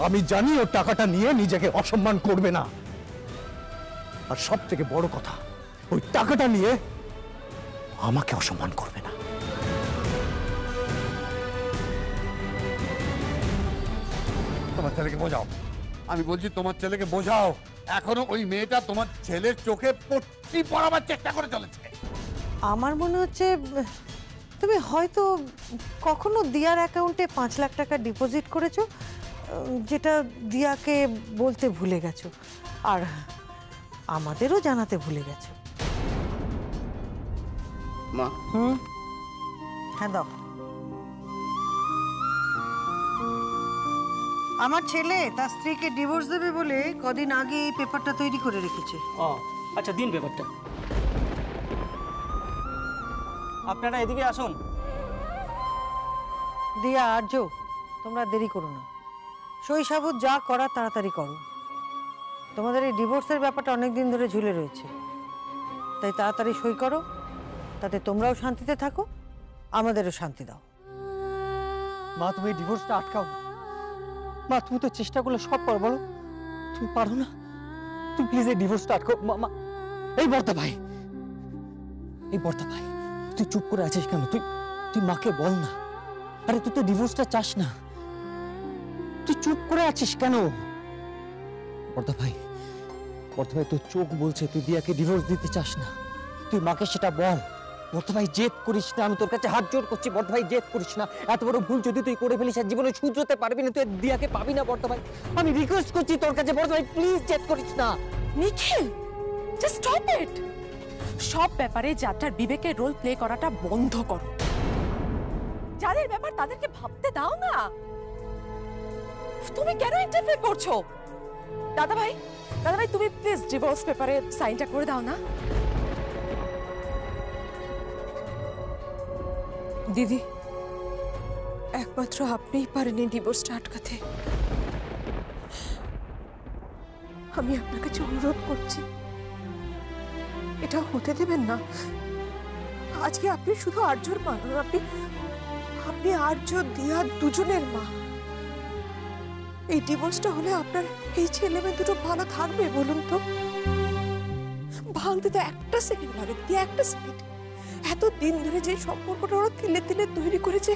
আমি জানি ও টাকাটা নিয়ে নিজেকে অসম্মান করবে না। আর সব থেকে বড় কথা, ওই টাকাটা নিয়ে আমাকে অসম্মান করবে না। তোমার ছেলেকে বোঝাও, আমি বলছি তোমার ছেলেকে বোঝাও। এখনো ওই মেয়েটা তোমার ছেলের চোখে পট্টি পরাবার চেষ্টা করে চলেছে। আমার মনে হচ্ছে তুমি হয়তো কখনো দিয়ার অ্যাকাউন্টে 5 লাখ টাকা ডিপোজিট করেছো, যেটা দিয়াকে বলতে ভুলে গেছো আর আমাদেরও জানাতে ভুলে গেছো। মা। হ্যাঁ দাও। আমার ছেলে তার স্ত্রীকে ডিভোর্স দেবে বলে কদিন আগে এই পেপারটা তৈরি করে রেখেছে। আচ্ছা দিন পেপারটা। আপনারা এদিকে আসুন। দিয়া, আর্য, তোমরা দেরি করো না, সই সাবুত যা করা তাড়াতাড়ি করো। তোমাদের এই ডিভোর্সের ব্যাপারটা অনেক দিন ধরে ঝুলে রয়েছে, তাই তাড়াতাড়ি সই করো, তাতে তোমরাও শান্তিতে থাকো, আমাদেরও শান্তি দাও। মা, তুমি এই ডিভোর্সটা আটকাও। মা, তুমি তো চেষ্টা করলে সব পারো, বলো তুমি পারো না? তুমি প্লিজ এই ডিভোর্সটা আটকাও। মা, এই বর্তা ভাই, তুই চুপ করে আছিস কেন? তুই মাকে বল না। আরে তুই তো ডিভোর্সটা চাস না, তুই চুপ করে আছিস কেন? বর্তা ভাই, তোর চোখ বলছে তুই দিয়াকে ডিভোর্স দিতে চাস না, তুই মাকে সেটা বল। বর্তা ভাই, জেদ করিস না, আমি তোর কাছে হাত জোড় করছি। বর্তা ভাই, জেদ করিস না, এত বড় ভুল যদি তুই করে ফেলিস আর জীবনে শুধরোতে পারবি না, তুই দিয়াকে পাবি না। বর্তা ভাই, আমি রিকোয়েস্ট করছি তোর কাছে, বর্তা ভাই প্লিজ জেদ করিস না। নিখিল, জাস্ট স্টপ ইট। সব ব্যাপারে যাত্রার বিবেকের রোল প্লে করাটা বন্ধ করো। যাদের ব্যাপার তাদেরকে ভাবতে দাও না। তুমি কেন ইন্টারফেয়ার করছো? দাদা ভাই, তুমি প্লিজ ডিভোর্স পেপারে সাইনটা করে দাও না। দিদি, একমাত্র আপনিই পারেন এই ডিভোর্সটা আটকাতে। আমি আপনার কাছে অনুরোধ করছি, এটা হতে দেবেন না। আজকে আপনি শুধু আর্যর মা নন, আপনি আর্য দিয়া দুজনের মা। এই ডিভোর্সটা হলে আপনার এই ছেলে মেয়ে দুটো ভালো থাকবে বলুন তো? ভাঙতে তো একটা সেকেন্ড লাগে, একটা সেকেন্ড। এত দিন ধরে যে সম্পর্কটা ওরা তিলে তিলে তৈরি করেছে,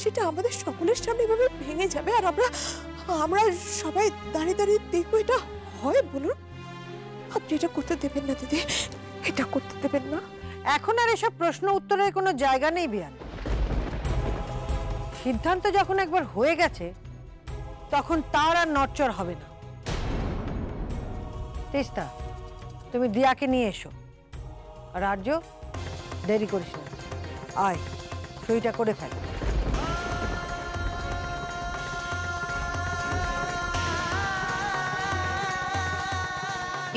সেটা আমাদের সকলের সামনে এভাবে ভেঙে যাবে আর আমরা সবাই দাঁড়িয়ে দাঁড়িয়ে দেখবো এটা হয়? বলুন, আপনি এটা করতে দেবেন না দিদি, এটা করতে দেবেন না। এখন আর এসব প্রশ্ন উত্তরের কোনো জায়গা নেই বিয়ান। সিদ্ধান্ত যখন একবার হয়ে গেছে তখন তার আর নড়চড় হবে না। তিস্তা, তুমি দিয়াকে নিয়ে এসো। আর আর্য, দেরি করিস না, আয় সইটা করে ফেল।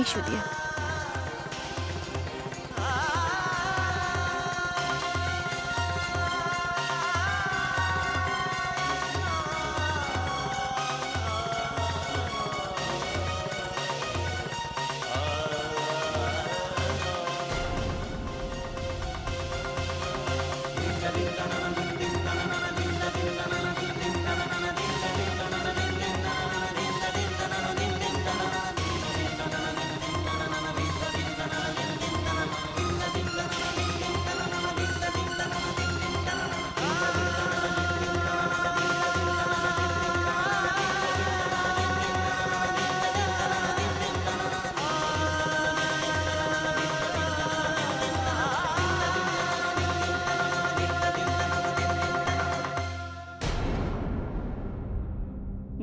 ইস্যু দিয়া।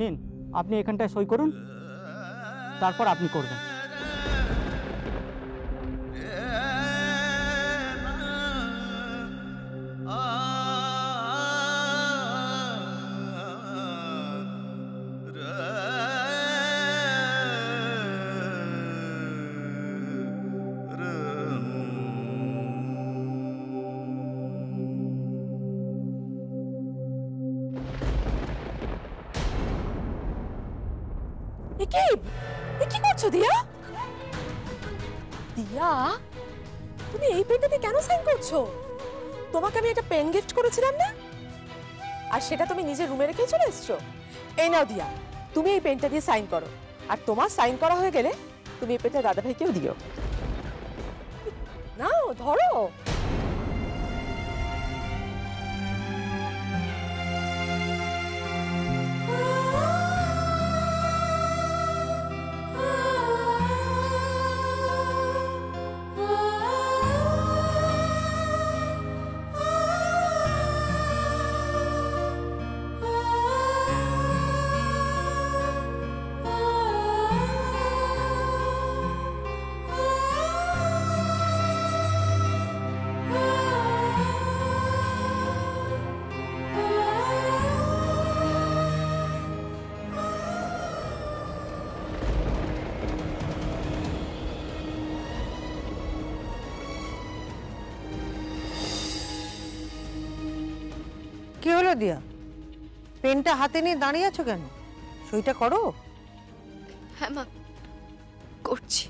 নিন, আপনি এখানটায় সই করুন, তারপর আপনি করবেন। কি করছো দিয়া? দিয়া, তুমি এই পেনটাতে কেন সাইন করছো? তোমাকে আমি একটা পেন গিফট করেছিলাম না, আর সেটা তুমি নিজের রুমে রেখে চলে এসছো। এই নাও দিয়া, তুমি এই পেনটা দিয়ে সাইন করো, আর তোমার সাইন করা হয়ে গেলে তুমি এই পেনটা দাদাভাইকেও দিও। নাও ধরো। কি হলো দিয়া, পেনটা হাতে নিয়ে দাঁড়িয়ে আছো কেন? সইটা করো। হ্যাঁ মা, করছি।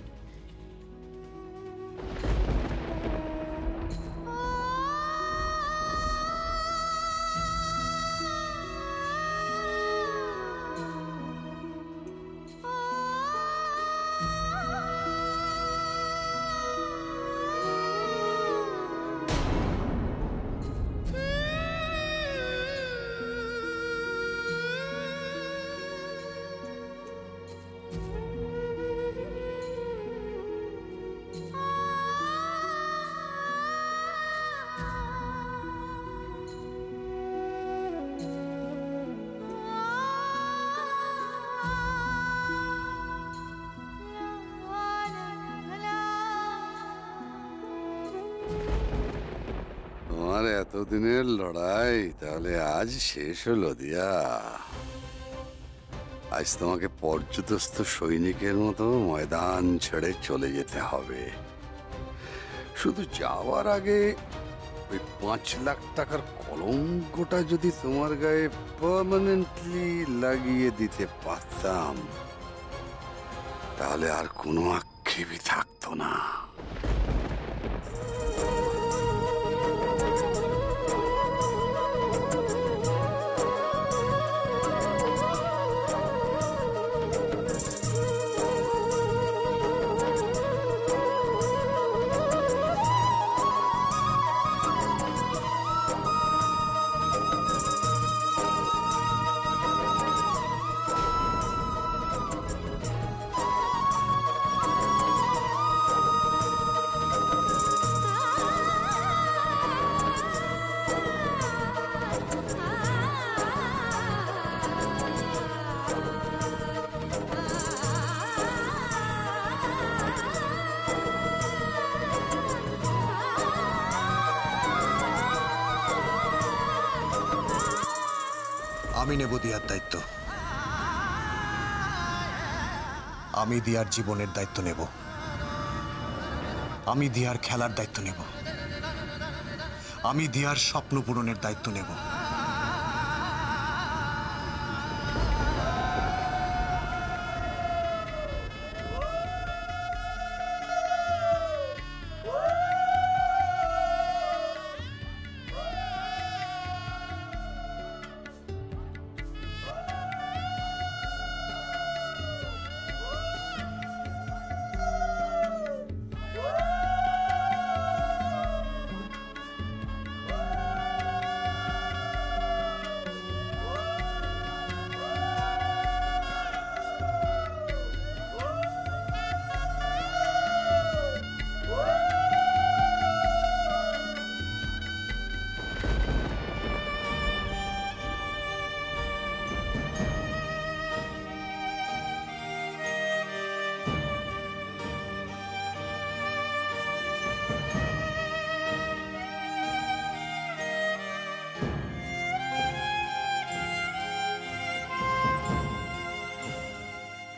তোমার এতদিনের লড়াই তাহলে আজ শেষ হলো দিয়া। আজ তোমাকে পর্যুদস্ত সৈনিকের মতো ময়দান ছেড়ে চলে যেতে হবে। শুধু যাওয়ার আগে ওই 5 লাখ টাকার কলঙ্কটা যদি তোমার গায়ে পার্মানেন্টলি লাগিয়ে দিতে পারতাম, তাহলে আর কোনো আক্ষেপই থাকতো না। আমি নেব দিয়ার দায়িত্ব। আমি দিয়ার জীবনের দায়িত্ব নেব। আমি দিয়ার খেলার দায়িত্ব নেব। আমি দিয়ার স্বপ্ন পূরণের দায়িত্ব নেব।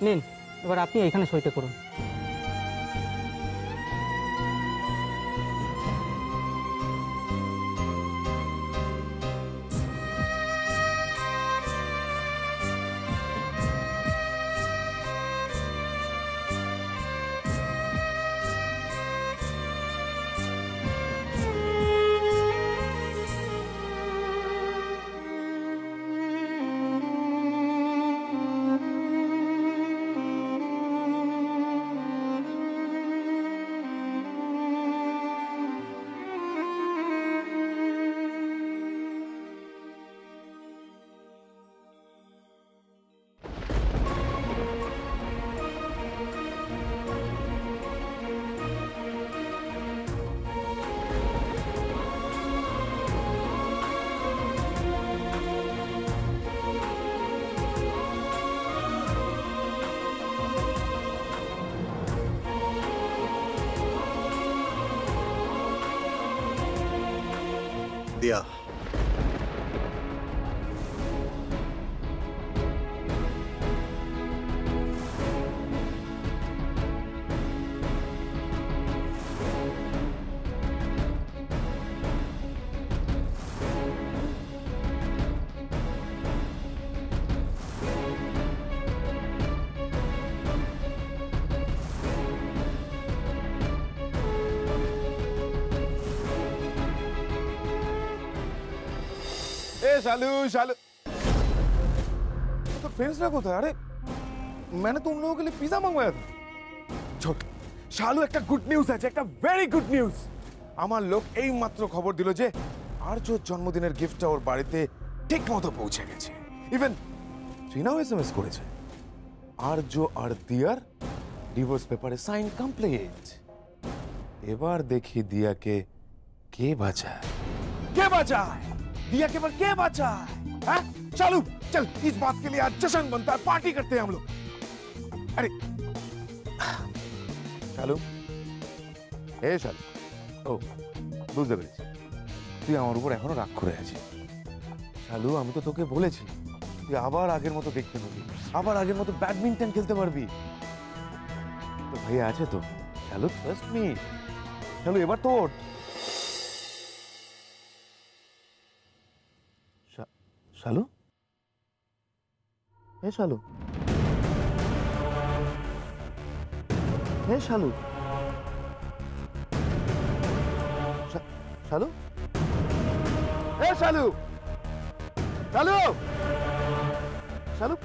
নিন, এবার আপনি এখানে সইটা করুন। দিয়া, शालू शालू तो फ्रेंड्स ना कोথায়? अरे मैंने तो उन लोगों के लिए पिज्जा मंगवाया था। छोट শালু একটা গুড নিউজ আছে, একটা ভেরি গুড নিউজ। আমার লোক এই মাত্র খবর দিল যে আরজোর জন্মদিনের গিফটটা ওর বাড়িতে ঠিকমতো পৌঁছে গেছে। ইভেন ট্রিনাও এসএমএস করেছে। আরজো আর দিয়ার ডিভোর্স পেপারে সাইন কমপ্লিট। এবার দেখি দিয়াকে কে বাঁচায়, কে বাঁচায়, दिया के पर क्या बचा है? चलो चल, इस बात के लिए आज जश्न बनता है, पार्टी करते हैं हम लोग। अरे शालू, ए शालू, ओ বুঝতে পেরেছি তুই আমার উপর এখনো রাগ করে আছিস। শালু, আমি তো তোকে বলেছি তুই আবার আগের মতো দেখতে পাবি, আবার আগের মতো ব্যাডমিন্টন খেলতে পারবি। তো ভাই আছে তো শালু, ট্রাস্ট মি। শালু এবার তো ওঠ। शालू, हे शालू, हे शालू, शालू, हे शालू, शालू, शालू।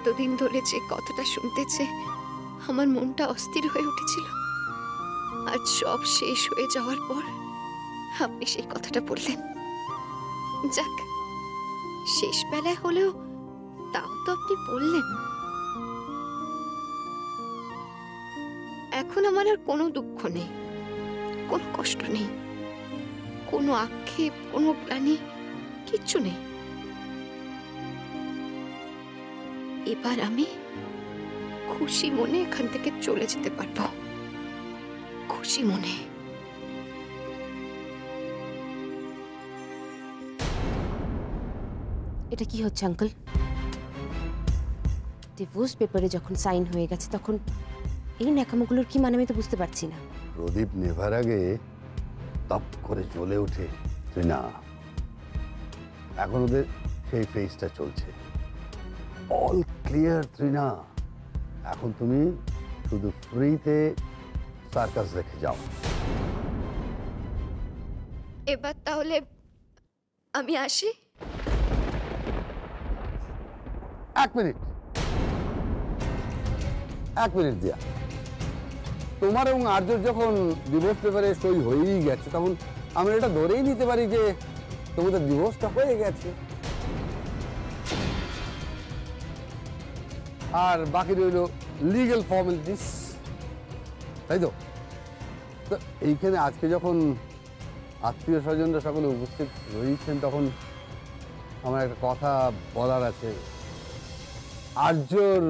এতদিন ধরে যে কথাটা শুনতেছে আমার মনটা অস্থির হয়ে উঠেছিল, আজ সব শেষ হয়ে যাওয়ার পর আপনি সেই কথাটা বললেন। যাক, শেষ বেলায় হলেও তাও তো আপনি বললেন। এখন আমার আর কোনো দুঃখ নেই, কোনো কষ্ট নেই, কোনো আক্ষেপ, কোনো গ্লানি, কিচ্ছু নেই। এবার আমি খুশি মনে এখান থেকে চলে যেতে পারবো, খুশি মনে। এটা কি হচ্ছে আঙ্কেল? ডিভোর্স পেপারে যখন সাইন হয়ে গেছে তখন এই ন্যাকামোগুলোর কি মানে আমি তো বুঝতে পারছি না। প্রদীপ নেভার আগে তপ করে জ্বলে ওঠে তুই না, এখন ওদের সেই ফেজটা চলছে। অল ক্লিয়ার তুই না, এখন তুমি শুধু ফ্রিতে সার্কাস দেখে যাও। এবার তাহলে আমি আসি। এক মিনিট দিয়া, তোমার এবং আর্যর যখন ডিভোর্স পেপারে সই হয়েই গেছে তখন আমরা এটা ধরেই নিতে পারি যে তোমাদের ডিভোর্সটা হয়ে গেছে, আর বাকি রইল লিগ্যাল ফর্মালিটিস, তাই তো? তো এইখানে আজকে যখন আত্মীয় স্বজনরা সকলে উপস্থিত রয়েছেন তখন আমার একটা কথা বলার আছে। আর্যর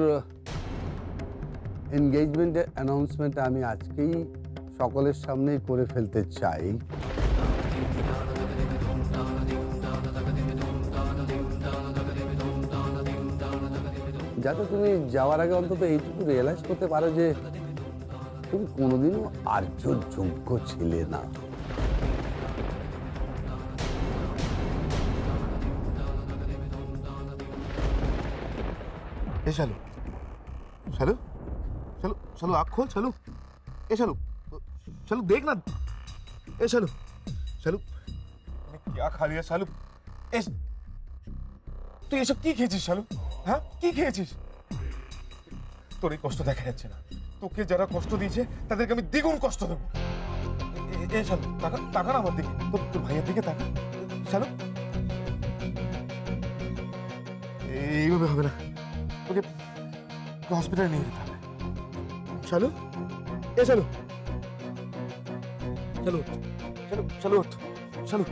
এনগেজমেন্টের অ্যানাউন্সমেন্টটা আমি আজকেই সকলের সামনেই করে ফেলতে চাই, যাতে তুমি যাওয়ার আগে অন্তত এইটুকু রিয়েলাইজ করতে পারো যে তুমি কোনোদিনও আর্যর যোগ্য ছিলে না। ए शालू शालू शालू शालू आँख खोल शालू। ए शालू शालू देख ना। ए शालू शालू क्या खा लिया शालू? ए তুই এসব কি খেয়েছিস শালু? হ্যাঁ কি খেয়েছিস? তোর এই কষ্ট দেখা যাচ্ছে না, তোকে যারা কষ্ট দিয়েছে তাদেরকে আমি দ্বিগুণ কষ্ট দেবো। এ শালু তাকা তাকা না আমার দিকে, তোর ভাইয়ের দিকে তাকা শালু। এইভাবে হবে না, ওকে হসপিটালে নিয়ে যেতে হবে। শালু এ শালু শালু শালু শালু ওঠ শালু।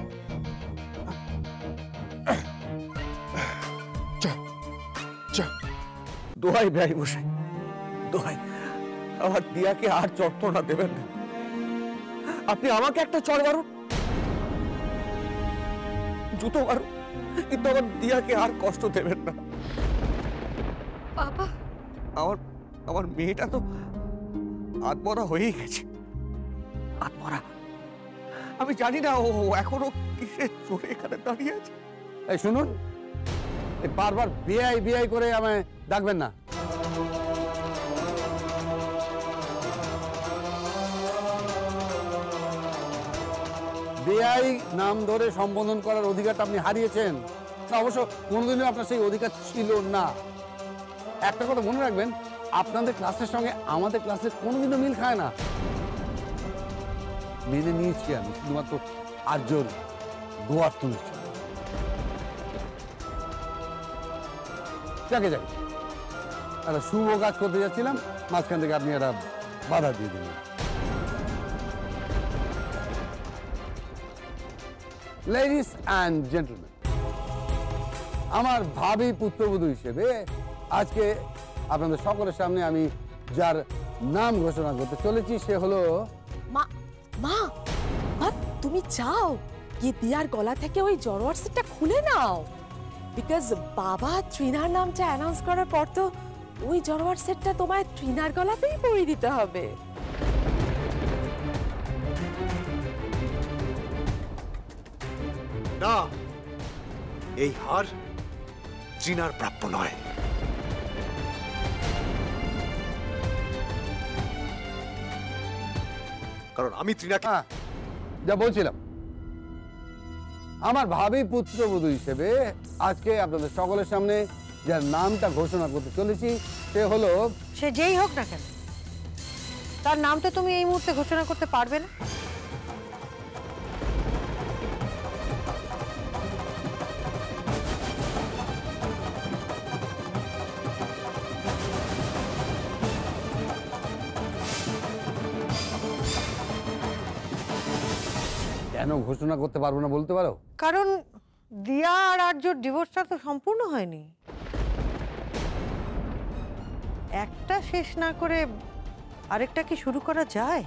দোহাই ভাই বসে, দোহাই আমার দিয়াকে আর চট্টনা দেবেন না। আপনি আমাকে একটা চড় মারুন, জুতো মারুন, কিন্তু আমার দিয়াকে আর কষ্ট দেবেন না। বাবা, আমার মেয়েটা তো আত্মরা হয়েই গেছে, আত্মরা। আমি জানি না ও এখনো কিসের চোরে এখানে দাঁড়িয়ে আছে। এই শুনুন, বারবার বিআই বিআই করে আমায় ডাকবেন না। বিআই নাম ধরে সম্বোধন করার অধিকারটা আপনি হারিয়েছেন না, অবশ্য কোনোদিনও আপনার সেই অধিকার ছিল না। একটা কথা মনে রাখবেন, আপনাদের ক্লাসের সঙ্গে আমাদের ক্লাসের কোনোদিনও মিল খায় না। মেনে নিয়েছি আমি শুধুমাত্র আর্যর দোয়ার তুলেছি। যাকে যাকে একটা শুভ কাজ করতে যাচ্ছিলাম, মাঝখান থেকে আপনি একটা বাধা দিয়ে দিলেন। লেডিস অ্যান্ড জেন্টলম্যান, আমার ভাবী পুত্রবধূ হিসেবে আজকে আপনাদের সকলের সামনে আমি যার নাম ঘোষণা করতে চলেছি সে হলো মা। মা মা তুমি যাও গিয়ে দিয়ার গলা থেকে ওই জরোয়ার সেটটা খুলে নাও, বিকজ বাবা ট্রিনার নামটা অ্যানাউন্স করার পর তো ওই জরোয়ার সেটটা তোমায় ট্রিনার গলাতেই পরিয়ে দিতে হবে। না, এই হার ট্রিনার প্রাপ্য নয়। কারণ আমি ট্রিনাকে যা বলছিলাম, আমার ভাবী পুত্রবধূ হিসেবে আজকে আপনাদের সকলের সামনে যার নামটা ঘোষণা করতে চলেছি সে হলো, সে যেই হোক না কেন, তার নাম তো তুমি এই মুহূর্তে ঘোষণা করতে পারবে না। কেন ঘোষণা করতে পারবো না বলতে পারো? কারণ দিয়া আর আর্যর ডিভোর্সটা তো সম্পূর্ণ হয়নি। একটা শেষ না করে আরেকটা কি শুরু করা যায়?